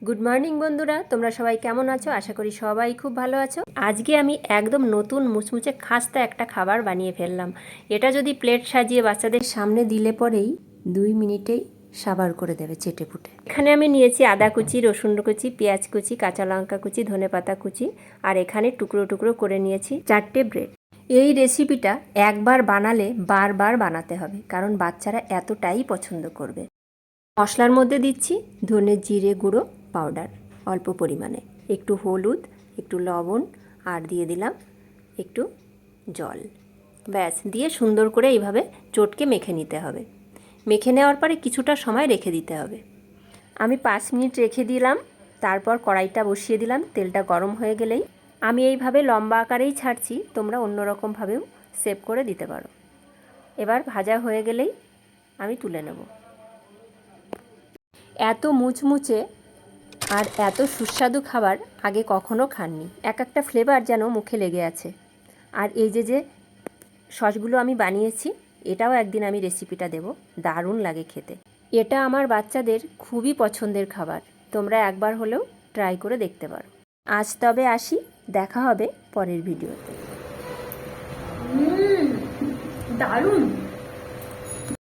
Good morning বন্ধুরা, তোমরা সবাই কেমন আছো? আশা করি সবাই খুব ভালো আছো। আজকে আমি একদম নতুন মুচমুচে খাস্তা একটা খাবার বানিয়ে ফেললাম। এটা যদি প্লেট সাজিয়ে বাচ্চাদের সামনে দিলে পরেই 2 মিনিটেই সাবার করে দেবে চেটেপুটে। এখানে আমি নিয়েছি আদা কুচি, রসুন কুচি, পেঁয়াজ কুচি, কাঁচা লঙ্কা কুচি, ধনেপাতা কুচি, আর এখানে টুকরো টুকরো করে নিয়েছি 4টে ব্রেড। এই রেসিপিটা একবার বানালে বারবার বানাতে হবে, কারণ বাচ্চারা এতটাই পছন্দ করবে। মশলার মধ্যে দিচ্ছি ধনে জিরে গুঁড়ো পাউডার অল্প পরিমাণে, একটু হলুদ, একটু লবণ, আর দিয়ে দিলাম একটু জল। ব্যাস, দিয়ে সুন্দর করে এইভাবে চটকে মেখে নিতে হবে। মেখে নেওয়ার পরে কিছুটা সময় রেখে দিতে হবে। আমি 5 মিনিট রেখে দিলাম, তারপর কড়াইটা বসিয়ে দিলাম। তেলটা গরম হয়ে গেলেই আমি এইভাবে লম্বা আকারেই ছাড়ছি, তোমরা অন্যরকমভাবেও সেভ করে দিতে পারো। এবার ভাজা হয়ে গেলেই আমি তুলে নেব। এত মুচমুচে আর এত সুস্বাদু খাবার আগে কখনো খাননি। এক একটা ফ্লেভার যেন মুখে লেগে আছে। আর এই যে সসগুলো আমি বানিয়েছি, এটাও একদিন আমি রেসিপিটা দেব, দারুণ লাগে খেতে। এটা আমার বাচ্চাদের খুবই পছন্দের খাবার, তোমরা একবার হলেও ট্রাই করে দেখতে পারো। আজ তবে আসি, দেখা হবে পরের ভিডিওতে। দারুণ।